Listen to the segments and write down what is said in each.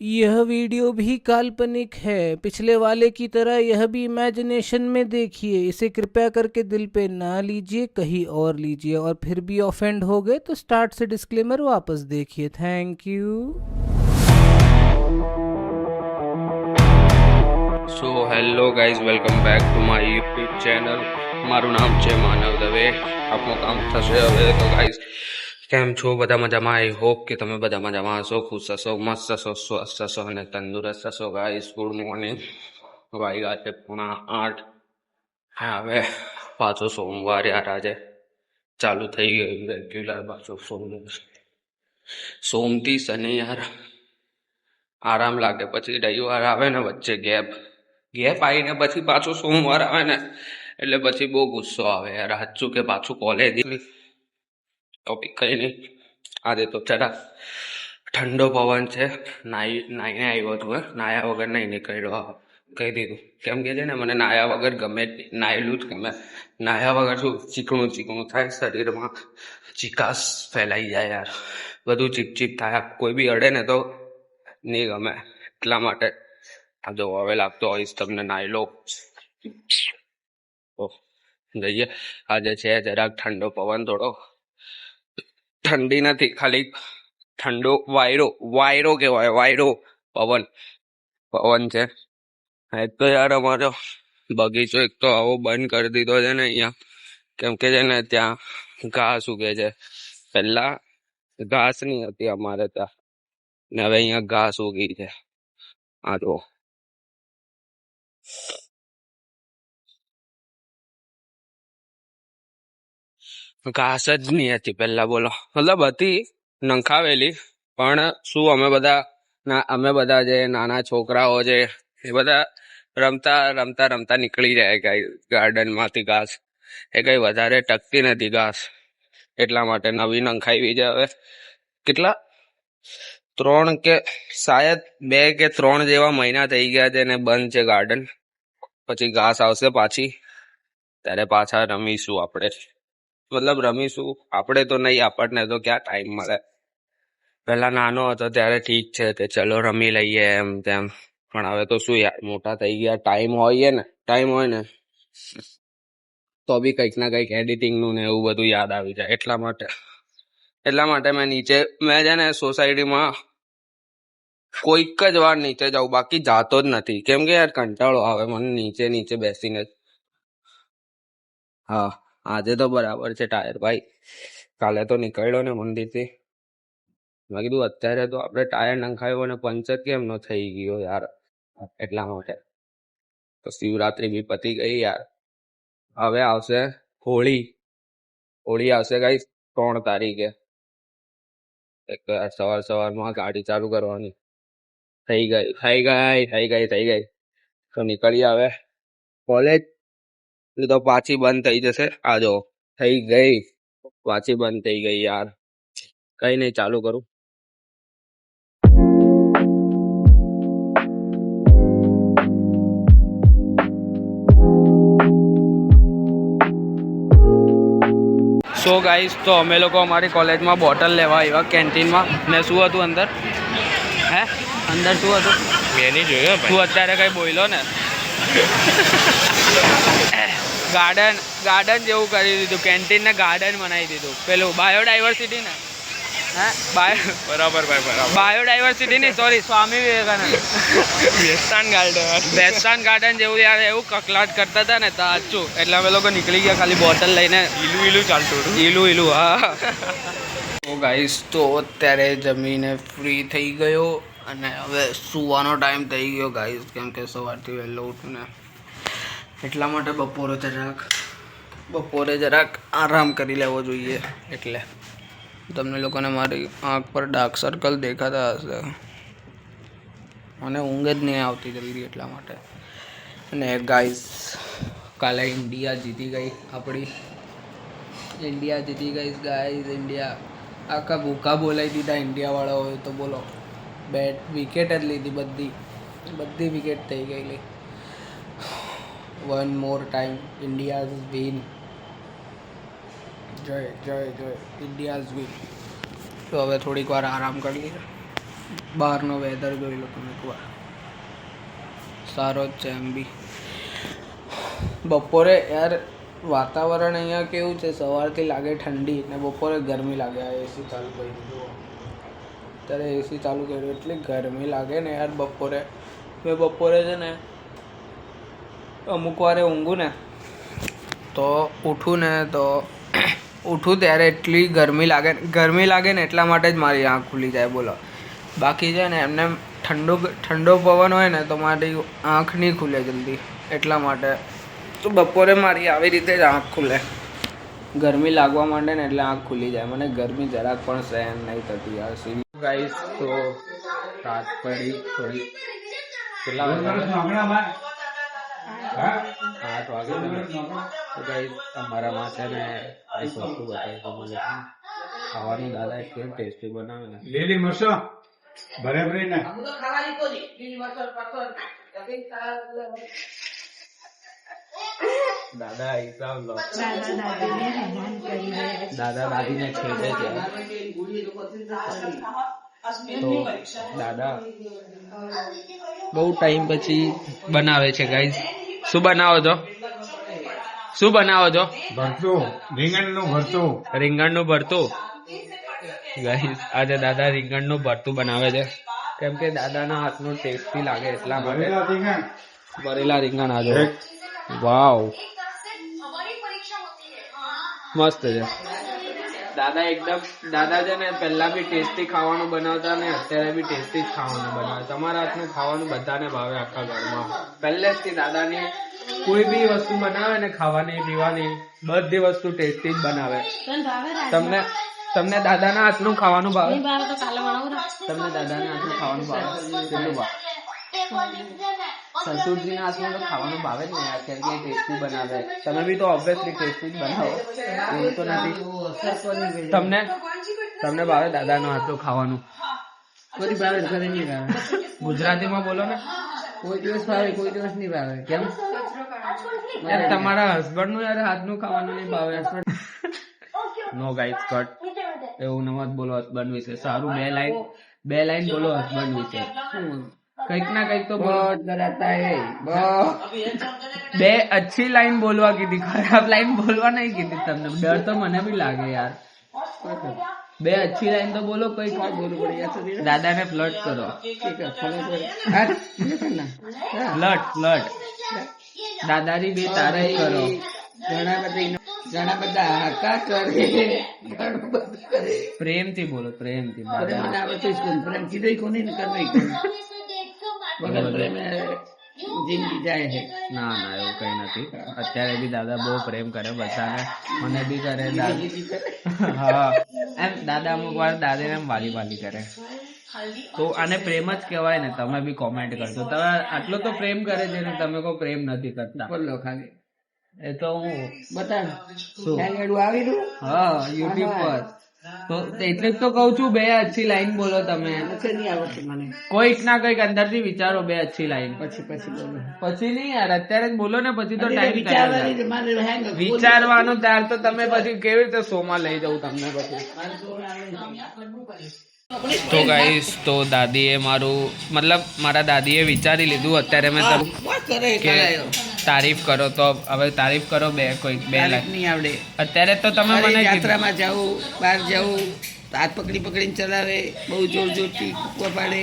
यह वीडियो भी काल्पनिक है। पिछले वाले की तरह यह भी इमेजिनेशन में देखिए। इसे कृपया करके दिल पे ना लीजिए, कहीं और लीजिए। और फिर भी ऑफेंड हो गए तो स्टार्ट से डिस्क्लेमर वापस देखिए। Thank you. So hello guys, welcome back to my YouTube channel. મારું નામ છે માનવ દવે. આપણું કામ થશે હવે. તો ગાઈઝ, કેમ છો? બધા મજામાં? આઈ હોપ કે તમે બધા મજામાં હશો, ખુશ હશો, મસ્ત હશો, સ્વસ્થ હશો અને તંદુરસ્ત હશો. Guys, good morning. વાગ્યા છે 7:30. હા, હવે પાછો સોમવાર યાર. આજે ચાલુ થઈ ગયું રેગ્યુલર. પાછો સોમથી શનિ યાર આરામ લાગે, પછી રવિવાર આવે ને વચ્ચે ગેપ આવીને પછી પાછો સોમવાર આવે ને એટલે પછી બહુ ગુસ્સો આવે યાર. સાચું કે પાછું કોલેજ ટોપિક કઈ નહીં. આજે તો જરા ઠંડો પવન છે. નાઈને આવ્યો છું. નાયા વગર નહીં નીકળ્યો. કહી દીધું કેમ કે છે ને, મને નાયા વગર ગમે જ નહીં. નાયેલું જ ગમે. નાયા વગર શું ચીકણું થાય શરીરમાં, ચીકાશ ફેલાઈ જાય યાર. બધું ચીપ થાય. કોઈ બી અડે ને તો નહીં ગમે. એટલા માટે જો હવે લાગતો હોઈશ તમને નાઈ લો. જઈએ. આજે છે જરાક ઠંડો પવન. થોડો ઠંડી નથી, ખાલી ઠંડો વાયરો કહેવાય. વાયરો પવન છે. એક તો યાર અમારો બગીચો એક તો આવો બંધ કરી દીધો છે ને અહીંયા. કેમ કે છે ને ત્યાં ઘાસ ઉગે છે. પહેલા ઘાસ નહીં હતી અમારે ત્યાં, ને હવે અહીંયા ઘાસ ઉગી છે. આ જો ઘાસ જ નહીં હતી પહેલા, બોલો. મતલબ હતી નંખાવેલી, પણ શું અમે બધા જે નાના છોકરાઓ છે એ બધા રમતા નીકળી જાય ગાર્ડન માંથી. ઘાસ એ કઈ વધારે ટકતી નથી ઘાસ, એટલા માટે નવી નંખાવી છે. હવે કેટલા 3 કે શાયદ 2 કે 3 જેવા મહિના થઈ ગયા છે ને બંધ છે ગાર્ડન. પછી ઘાસ આવશે પાછી, ત્યારે પાછા રમીશું આપણે. મતલબ રમીશું આપણે તો નહીં, આપણને તો ક્યાં ટાઈમ મળે. પેલા નાનો હતો ત્યારે ઠીક છે તે ચલો રમી લઈએ એમ તેમ, પણ હવે તો શું યાર, મોટા થઈ ગયા. ટાઈમ હોય ને તો બી કંઈક ના કંઈક એડિટિંગ નું ને એવું બધું યાદ આવી જાય. એટલા માટે મેં છે ને સોસાયટીમાં કોઈક જ વાર નીચે જાઉં, બાકી જાતો જ નથી. કેમ કે યાર કંટાળો આવે મને નીચે બેસીને. હા, આજે તો બરાબર છે ટાયર ભાઈ. કાલે તો નીકળ્યો ને મંદિરથી. મેં કીધું અત્યારે તો આપણે ટાયર નંખાયો અને પંચર કેમ નો થઈ ગયો યાર. એટલા માટે તો શિવરાત્રી બી પતી ગઈ યાર. હવે આવશે હોળી આવશે ગાઈસ 3 તારીખે. એક તો યાર સવારમાં ગાડી ચાલુ કરવાની. થઈ ગઈ. તો નીકળી આવે કોલેજ તો પાછી બંધ થઈ જશે. આ જો થઈ ગઈ, પાછી બંધ થઈ ગઈ યાર. કઈ નહીં, ચાલુ કરું. સો ગાઈસ, તો અમે લોકો અમારી કોલેજમાં બોટલ લેવા આવ્યા કેન્ટીનમાં. ને શું હતું અંદર? અંદર શું હતું મેં નહીં જોયું. તું અત્યારે કઈ બોલ્યો ને. ગાર્ડન જેવું કરી દીધું. કેન્ટીન ને ગાર્ડન બનાવી દીધું. પેલું બાયોડાયવર્સિટી ને બરાબર ભાઈ. બાયોડાયવર્સિટી નહીં, sorry, Swami Vivekananda western garden જેવું યાર. એવું કકલાટ કરતા હતા ને સાચું. એટલે અમે લોકો નીકળી ગયા ખાલી બોટલ લઈને. ઈલું ચાલતું હતું. ઈલું હા. તો ગાઈસ, તો અત્યારે જમીને ફ્રી થઈ ગયો અને હવે સુવાનો ટાઈમ થઈ ગયો ગાઈસ. કેમ કે સવારથી વહેલો ઉઠું ને, એટલા માટે બપોરે જરાક આરામ કરી લેવો જોઈએ. એટલે તમને લોકોને મારી આંખ પર ડાર્ક સર્કલ દેખાતા હશે. મને ઊંઘ જ નહીં આવતી જલ્દી, એટલા માટે. અને ગાઈસ, કાલે ઇન્ડિયા જીતી ગઈ આપણી. ઇન્ડિયા આખા ભૂખા બોલાવી દીધા ઇન્ડિયાવાળાઓએ તો. બોલો, વિકેટ જ લીધી, બધી વિકેટ થઈ ગયેલી. One more time India's win. જય ઇન્ડિયાઝ વિન. તો હવે થોડીક વાર આરામ કરી લઈએ. બહારનો વેધર જોઈ લો તમે એકવાર, સારો જ છે એમ બી. બપોરે યાર વાતાવરણ અહીંયા કેવું છે, સવારથી લાગે ઠંડી ને બપોરે ગરમી લાગે. આ એસી ચાલુ કરી દીધું, અત્યારે એસી ચાલુ કર્યું એટલી ગરમી લાગે ને યાર બપોરે. મેં બપોરે છે ને અમુક વારે ઊંઘું ને તો ઉઠું ત્યારે એટલી ગરમી લાગે ને એટલા માટે જ મારી આંખ ખુલી જાય બોલો. બાકી છે ને એમને ઠંડો પવન હોય ને તો મારી આંખ નહીં ખુલે જલ્દી, એટલા માટે તો બપોરે મારી આવી રીતે જ આંખ ખુલે. ગરમી લાગવા માંડે ને એટલે આંખ ખુલી જાય. મને ગરમી જરાક પણ સહન નહીં થતી યાર. ગાઈસ તો રાત પડી થોડી, કેટલા વાગે? 8 વાગે. તો ગાઈસ અમારામાં છે ને એક વસ્તુ બતાવી તો મને ખાવાનું દાદા એકદમ ટેસ્ટી બનાવે ને. લીલી મરચો બરાબર ને દાદા હિસાબ લો, દાદા દાદીને છેડે છે. તો દાદા બહુ ટાઈમ પછી બનાવે છે ગાઈસ. શું બનાવો છો? ભરતું, રીંગણનું ભરતું. રીંગણનું ભરતું. ગાઈસ આજે દાદા રીંગણનું ભરતું બનાવે છે, કેમ કે દાદાના હાથનું ટેસ્ટી લાગે એટલા માટે. ભરેલા રીંગણ આજો, વાવ મસ્ત છે. દાદા છે ને પહેલા બી ટેસ્ટી ખાવાનું બનાવતા ને અત્યારે બી ટેસ્ટી જ ખાવાનું બનાવે. તમારા હાથનું ખાવાનું બધાને ભાવે આખા ઘરમાં. પહેલેથી દાદાની કોઈ બી વસ્તુ બનાવે ને, ખાવાની પીવાની બધી વસ્તુ ટેસ્ટી જ બનાવે. તમને દાદાના હાથનું ખાવાનું ભાવે? તમને દાદાના હાથનું ખાવાનું ભાવે? કેટલું ભાવે? સસુરજીના હાથનું તો ખાવાનું ભાવે જ ને યાર, કેમ કે ટેસ્ટી બનાવે. તમે બી તો ઓબ્વિયસલી ટેસ્ટી જ બનાવો, એવું તો નથી. તમને ભાવે દાદાનો હાથનું ખાવાનું? કોઈ ભાવે નહીં ભાવે. ગુજરાતીમાં બોલો ને. કોઈ દિવસ ભાવે, કોઈ દિવસ નહીં ભાવે. કેમ? યાર તમારા હસબન્ડ નું યાર હાથનું ખાવાનું નહીં ભાવે. નો ગાઈસ કટ, એવું ન મત બોલો હસબન્ડ વિશે. સારું બે લાઈન બોલો હસબન્ડ વિશે. કંઈક ના કંઈક તો બે અચ્છી લાઈન બોલવા કીધી, ખરાબ લાઈન બોલવા નહીં કીધી. તમને ડર તો મને બી લાગે યાર. બે અચ્છી લાઈન તો બોલો. કઈ દાદા ને ફ્લર્ટ કરો. ફ્લર્ટ દાદાની બે તારીફ કરો. ઘણા બધા હાકા કરે, પ્રેમથી બોલો, પ્રેમથી. જિંદગી જાય છે. ના એવું કઈ નથી. અત્યારે બી દાદા બહુ પ્રેમ કરે બધાને, મને બી કરે. હા એમ દાદા અમુક વાર દાદાને એમ વાલી કરે, તો આને પ્રેમ જ કહેવાય ને. તમે બી કોમેન્ટ કરજો, તમે આટલો તો પ્રેમ કરે છે ને તમે કોઈ પ્રેમ નથી કરતા. બોલો ખાલી એ તો હું બતા આવી રહ્યું. હા યુટ્યુબ પર તો એટલે જ તો કઉ છું બે અચ્છી લાઈન બોલો તમે. મને કોઈક ના કઈક અંદર થી વિચારો બે અચ્છી લાઈન. પછી નહીં યાર, અત્યારે જ બોલો ને, પછી તો ટાઈમ વિચારવાનું. ત્યાર તો તમે પછી કેવી રીતે શો માં લઈ જવું તમને પછી. તો ગાઈસ તો દાદીએ મારા દાદીએ વિચારી લીધું. અત્યારે મેં તારીફ કરો તો હવે તારીફ કરો. બે લાઈન નહીં આવડે અત્યારે તો તમે મને યાત્રામાં જાઉં, બહાર જાઉં, હાથ પકડીને ચલાવે, બહુ જોરથી કૂકવા પાડે,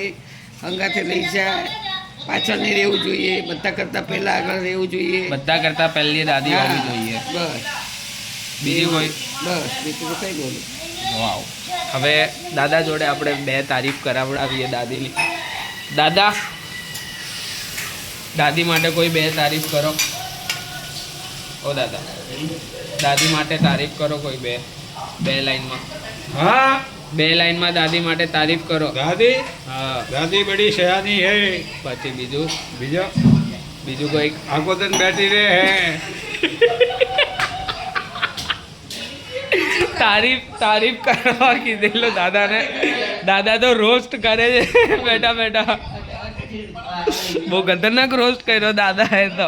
હંગાથે લઈ જાય, પાછળ નહીં રહેવું જોઈએ, બધા કરતા પહેલા આગળ રહેવું જોઈએ, બધા કરતા પહેલી દાદી હોવી જોઈએ. બસ બીજું કોઈ બીજું કઈ બોલું. વાવ. હવે દાદા જોડે આપણે બે તારીફ કરાવડાવીએ દાદીની. દાદી માટે કોઈ બે તારીફ કરો. ઓ દાદા, દાદી માટે તારીફ કરો કોઈ બે લાઈનમાં. હા, બે લાઈનમાં દાદી માટે તારીફ કરો. દાદી, હા દાદી બડી શયાની હે. પછી બીજું કોઈ આખો દિન બેઠી રહે હે. તારીફ કરવા કીધેલો દાદાને. દાદા તો રોસ્ટ કરે છે બેઠા. બહુ ખતરનાક રોસ્ટ કર્યો દાદા એ તો.